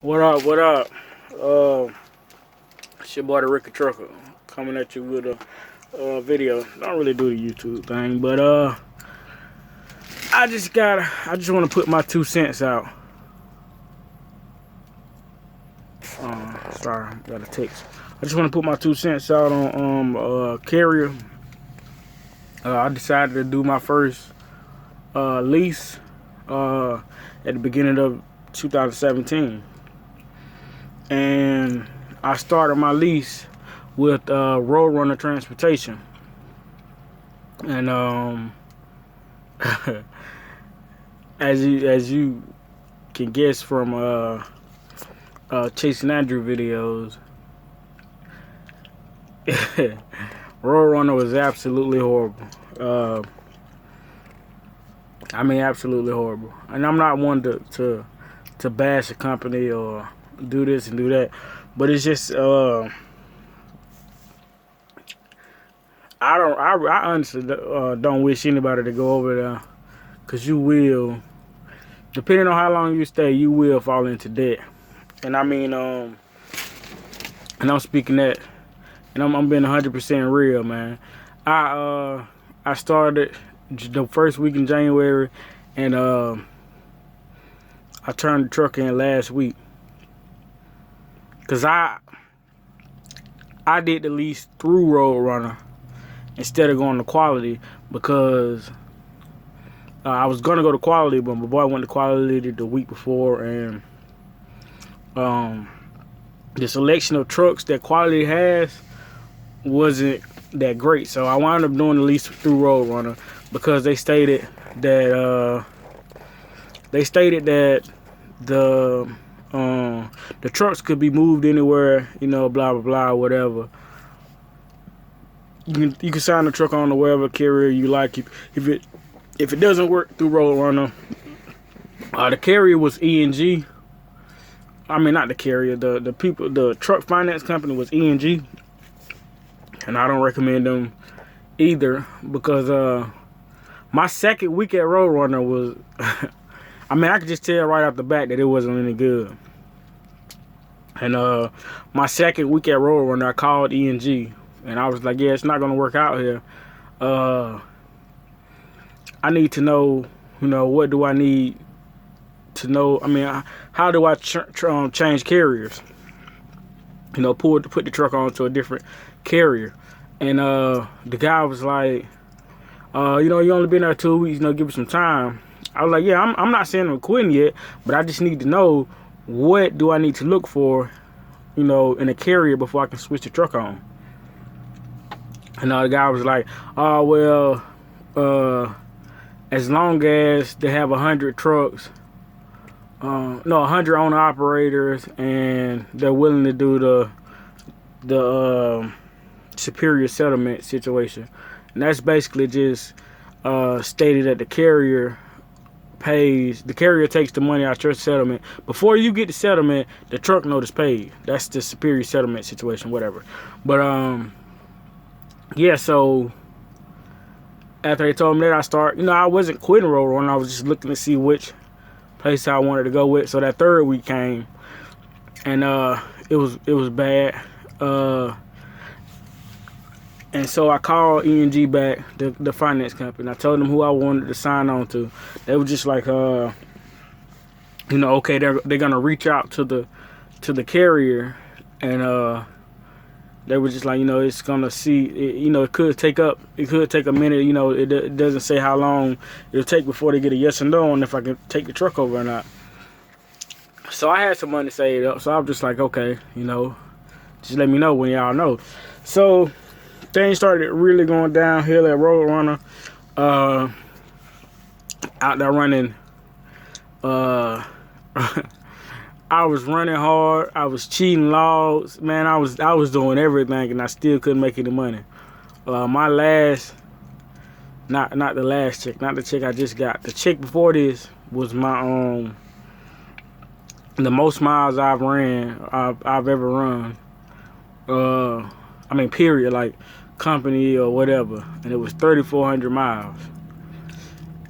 What up? What up? Uh, it's your boy the Ricky Trucker coming at you with a video. Don't really do the YouTube thing, but I just want to put my 2 cents out. Sorry, got a text. I just want to put my 2 cents out on Carrier. I decided to do my first lease at the beginning of 2017. And I started my lease with Roadrunner Transportation, and as you can guess from Chasing Andrew videos, Roadrunner was absolutely horrible. I mean, absolutely horrible. And I'm not one to bash a company or do this and do that, but it's just I honestly don't wish anybody to go over there, because you will, depending on how long you stay, you will fall into debt. And I mean, and I'm speaking that, and I'm being 100% real, man. I started the first week in January, and I turned the truck in last week. Cause I did the lease through Roadrunner instead of going to Quality, because I was gonna go to Quality, but my boy went to Quality the week before, and the selection of trucks that Quality has wasn't that great. So I wound up doing the lease through Roadrunner, because they stated that the trucks could be moved anywhere, you know, blah blah blah, whatever. You can sign the truck on to wherever carrier you like. If it doesn't work through Roadrunner, the carrier was ENG. I mean, not the carrier. The truck finance company was ENG, and I don't recommend them either, because my second week at Roadrunner was, I mean, I could just tell right off the bat that it wasn't any good. And my second week at Roadrunner, I called ENG, and I was like, yeah, it's not gonna work out here. I need to know, you know, what do I need to know? I mean, how do I change carriers? You know, put the truck onto a different carrier. And the guy was like, you know, you only been there 2 weeks, you know, give it some time. I was like, yeah, I'm not saying I'm quitting yet, but I just need to know, what do I need to look for, you know, in a carrier before I can switch the truck on. And the guy was like, oh, well, as long as they have 100 trucks, 100 owner operators, and they're willing to do the superior settlement situation. And that's basically just stated that the carrier takes the money out your settlement. Before you get the settlement, the truck notice paid. That's the superior settlement situation, whatever. But yeah, so after they told me that, I wasn't quitting Roadrunner. I was just looking to see which place I wanted to go with. So that third week came, and it was bad. And so I called ENG back, the finance company. I told them who I wanted to sign on to. They were just like, you know, okay, they're gonna reach out to the carrier, and they were just like, you know, it's gonna see, you know, it could take a minute. You know, it doesn't say how long it'll take before they get a yes or no on if I can take the truck over or not. So I had some money saved up, so I was just like, okay, you know, just let me know when y'all know. So things started really going downhill at Roadrunner. Out there running, I was running hard. I was cheating laws, man. I was doing everything, and I still couldn't make any money. My last, not the last check, not the check I just got. The check before this was my the most miles I've ever run. I mean, period, like company or whatever, and it was 3,400 miles.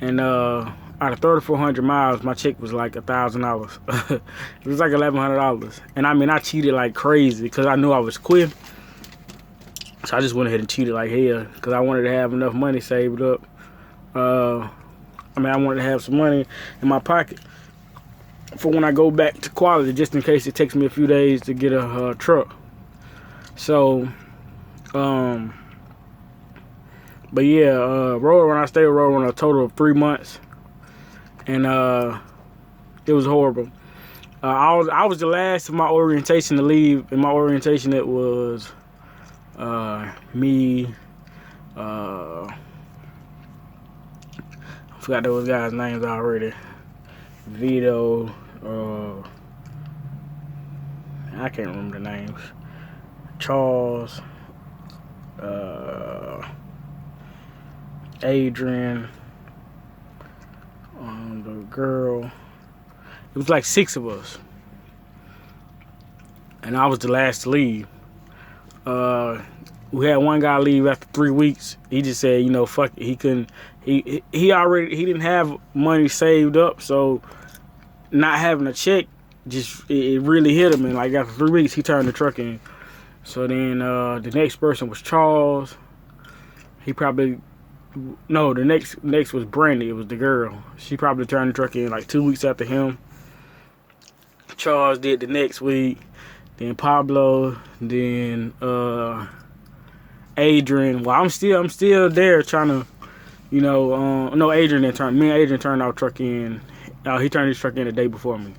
And I out of 3,400 miles, my check was like $1,000. It was like $1,100. And I mean, I cheated like crazy because I knew I was quitting. So I just went ahead and cheated like hell because I wanted to have enough money saved up. I mean, I wanted to have some money in my pocket for when I go back to quality, just in case it takes me a few days to get a truck. So, but yeah, Roadrunner, I stayed with Roadrunner a total of 3 months, and it was horrible. I was the last of my orientation to leave. In my orientation, it was me. I forgot those guys' names already. Vito. I can't remember the names. Charles. Adrian. The girl. It was like 6 of us, and I was the last to leave. We had one guy leave after 3 weeks. He just said, you know, fuck it. He couldn't. He didn't have money saved up, so not having a check just it really hit him. And like after 3 weeks, he turned the truck in. So then the next person was Charles. He probably the next was Brandy. It was the girl. She probably turned the truck in like 2 weeks after him. Charles did the next week. Then Pablo. Then Adrian. Well, I'm still there trying to, you know. No, Adrian didn't turn. Me and Adrian turned our truck in. He turned his truck in the day before me.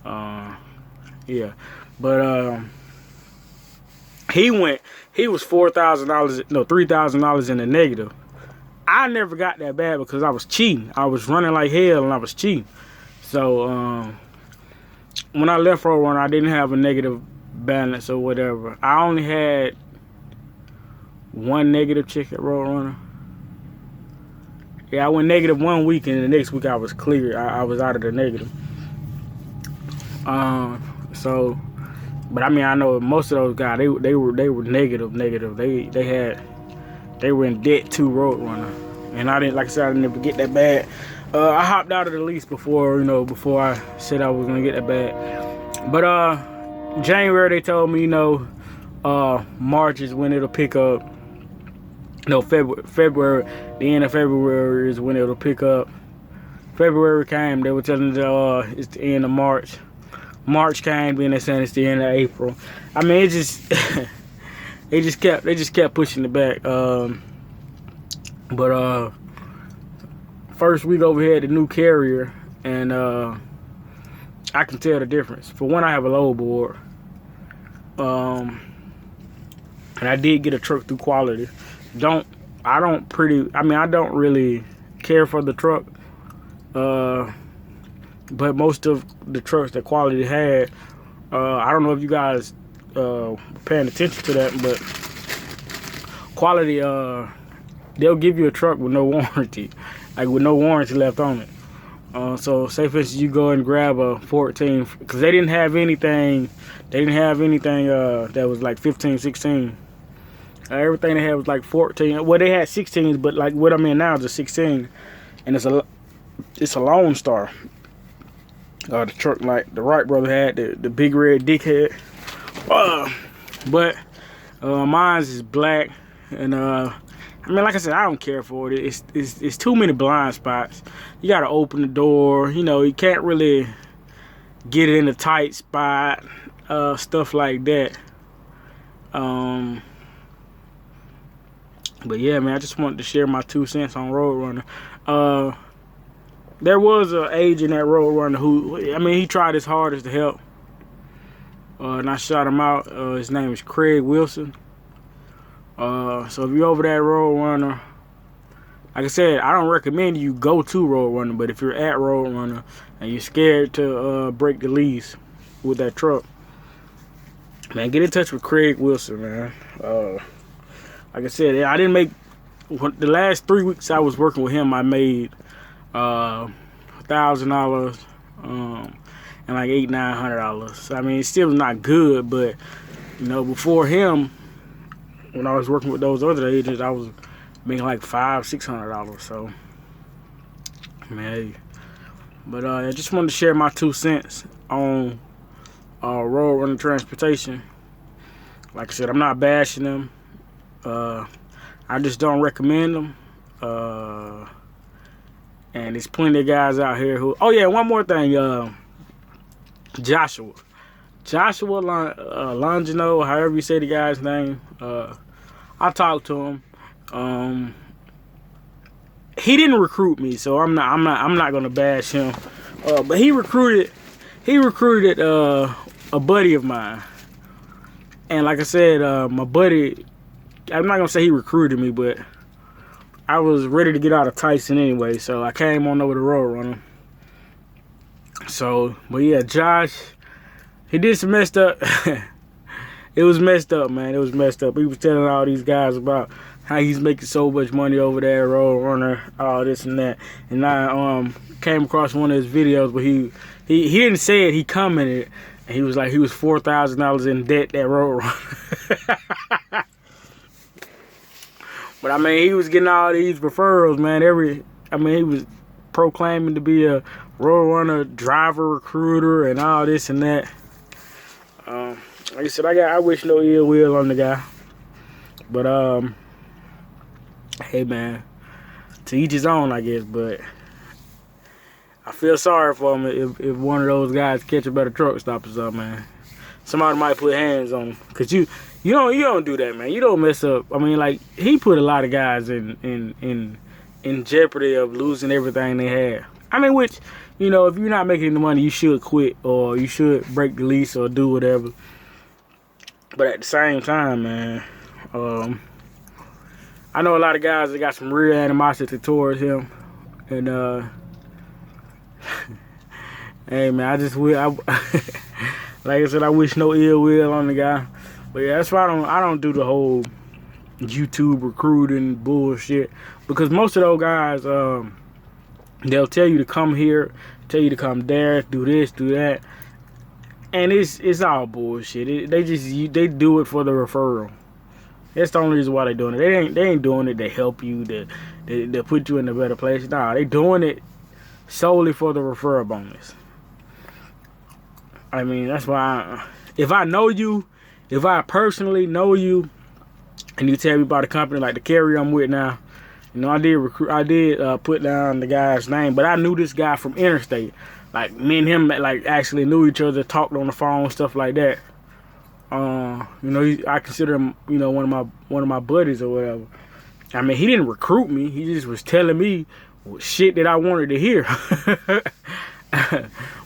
Yeah, but he was $4,000. No, $3,000 in the negative. I never got that bad because I was cheating. I was running like hell and I was cheating. So when I left Roadrunner, I didn't have a negative balance or whatever. I only had one negative check at Roadrunner. Yeah, I went negative 1 week, and the next week I was clear. I was out of the negative. So, but I mean, I know most of those guys, they were negative. They were in debt to Roadrunner, and I didn't, like I said, I didn't ever get that bad. I hopped out of the lease before I said I was gonna get that bad. But January they told me, March is when it'll pick up. No, February, the end of February is when it'll pick up. February came, they were telling me it's the end of March. March came, then they said it's the end of April. I mean, it just they just kept pushing it back. But first week over here at the new carrier, and I can tell the difference. For one, I have a low board, and I did get a truck through quality. I don't really care for the truck, but most of the trucks that quality had, I don't know if you guys paying attention to that, but quality, they'll give you a truck with no warranty, like with no warranty left on it. So say for instance you go and grab a 14, because they didn't have anything that was like 15, 16. Everything they had was like 14. Well, they had 16s, but like what I'm in now is a 16, and it's a Lone Star. The truck, like the Wright brother had the big red dickhead, but mine's is black, and I mean, like I said, I don't care for it. It's too many blind spots. You gotta open the door. You can't really get it in a tight spot. Stuff like that. But yeah, man, I just wanted to share my 2 cents on Roadrunner. There was an agent at Roadrunner who, he tried his hardest to help. And I shot him out. His name is Craig Wilson. So if you're over there at Roadrunner, like I said, I don't recommend you go to Roadrunner, but if you're at Roadrunner and you're scared to break the lease with that truck, man, get in touch with Craig Wilson, man. Like I said, I didn't make, the last 3 weeks I was working with him, I made $1,000 and like $800-900. I mean, it still not good, but before him, when I was working with those other agents, I was making like $500-600. So, man, But I just wanted to share my 2 cents on Roadrunner transportation. Like I said, I'm not bashing them. I just don't recommend them. And there's plenty of guys out here who. Oh yeah, one more thing. Joshua Longino, however you say the guy's name. I talked to him. He didn't recruit me, so I'm not gonna bash him. But he recruited a buddy of mine. And like I said, my buddy, I'm not gonna say he recruited me, but I was ready to get out of Tyson anyway, so I came on over to Roadrunner. So, but yeah, Josh, he did some messed up. It was messed up, man. It was messed up. He was telling all these guys about how he's making so much money over there at Roadrunner, all this and that. And I came across one of his videos where he didn't say it, he commented. And he was like, he was $4,000 in debt at Roadrunner. But I mean, he was getting all these referrals, man. He was proclaiming to be a Roadrunner driver recruiter and all this and that. Like I said, I wish no ill will on the guy. But hey man, to each his own, I guess. But I feel sorry for him if one of those guys catch a better truck stop or something, man. Somebody might put hands on him, cause you don't do that, man. You don't mess up. I mean, like, he put a lot of guys in jeopardy of losing everything they had. I mean, which, if you're not making the money, you should quit or you should break the lease or do whatever. But at the same time, man, I know a lot of guys that got some real animosity towards him, and hey man, like I said, I wish no ill will on the guy. But yeah, that's why I don't do the whole YouTube recruiting bullshit, because most of those guys, they'll tell you to come here, tell you to come there, do this, do that, and it's all bullshit. They do it for the referral. That's the only reason why they're doing it. They ain't doing it to help you, to put you in a better place. Nah, they doing it solely for the referral bonus. I mean, that's why if I know you, if I personally know you, and you tell me about a company like the carrier I'm with now, I did put down the guy's name, but I knew this guy from Interstate. Like, me and him actually knew each other, talked on the phone, stuff like that. I consider him, one of my buddies or whatever. I mean, he didn't recruit me. He just was telling me shit that I wanted to hear.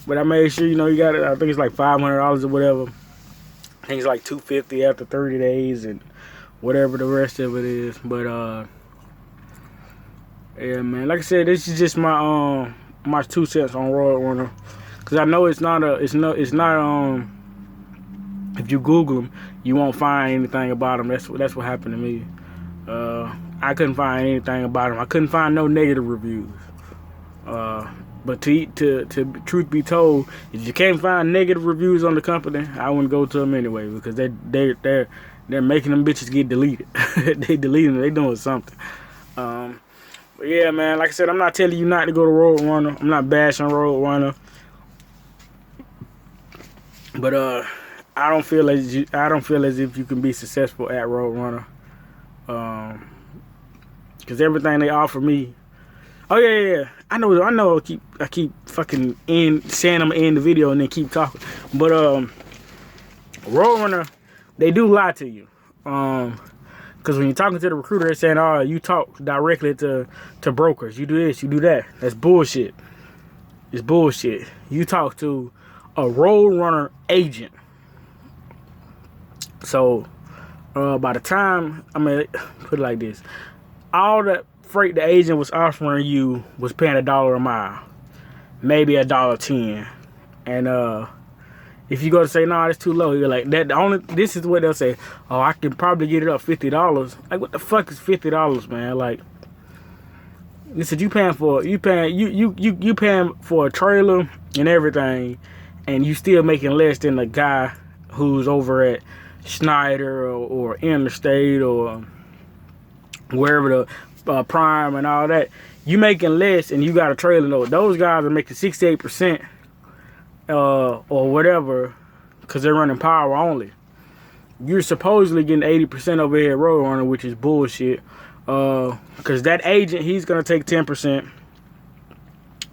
But I made sure, you got it. I think it's like $500 or whatever. I think it's like $250 after 30 days and whatever the rest of it is. But yeah, man. Like I said, this is just my 2 cents on Roadrunner, because I know it's not. If you Google them, you won't find anything about them. That's what happened to me. I couldn't find anything about them. I couldn't find no negative reviews. But to truth be told, if you can't find negative reviews on the company, I wouldn't go to them anyway, because they're making them bitches get deleted. They deleting them. They doing something. But yeah, man. Like I said, I'm not telling you not to go to Roadrunner. I'm not bashing Roadrunner. But I don't feel as if you can be successful at Roadrunner, because everything they offer me. Oh yeah. I know. I keep fucking saying I'm gonna end the video and then keep talking. But Roadrunner, they do lie to you. Because when you're talking to the recruiter, they're saying, "Oh, you talk directly to brokers. You do this, you do that." That's bullshit. It's bullshit. You talk to a Roadrunner agent. So by the time, put it like this, all the freight the agent was offering you was paying $1 a mile, maybe $1.10, and if you go to say, "No, it's too low," you're like, this is what they'll say: "Oh, I can probably get it up $50. Like, what the fuck is $50, man? Like, they said you paying for a trailer and everything, and you still making less than the guy who's over at Schneider or Interstate or wherever Prime and all that, you making less and you got a trailer load. Those guys are making 68% or whatever because they're running power only. You're supposedly getting 80% over here at Roadrunner, which is bullshit. Because that agent, he's going to take 10%.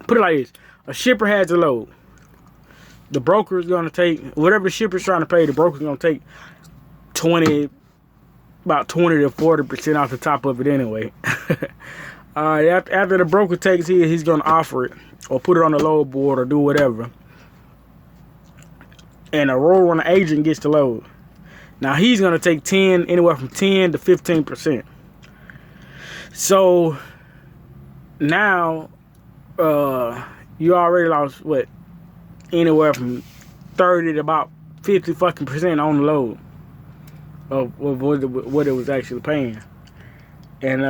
Put it like this. A shipper has a load. The broker is going to take, whatever the shipper's trying to pay, the broker's going to take about 20 to 40% off the top of it anyway. After the broker takes it, he's going to offer it or put it on the load board or do whatever. And a Roadrunner agent gets the load. Now he's going to take anywhere from 10 to 15%. So now you already lost what? Anywhere from 30 to about 50 fucking percent on the load of what it was actually paying. And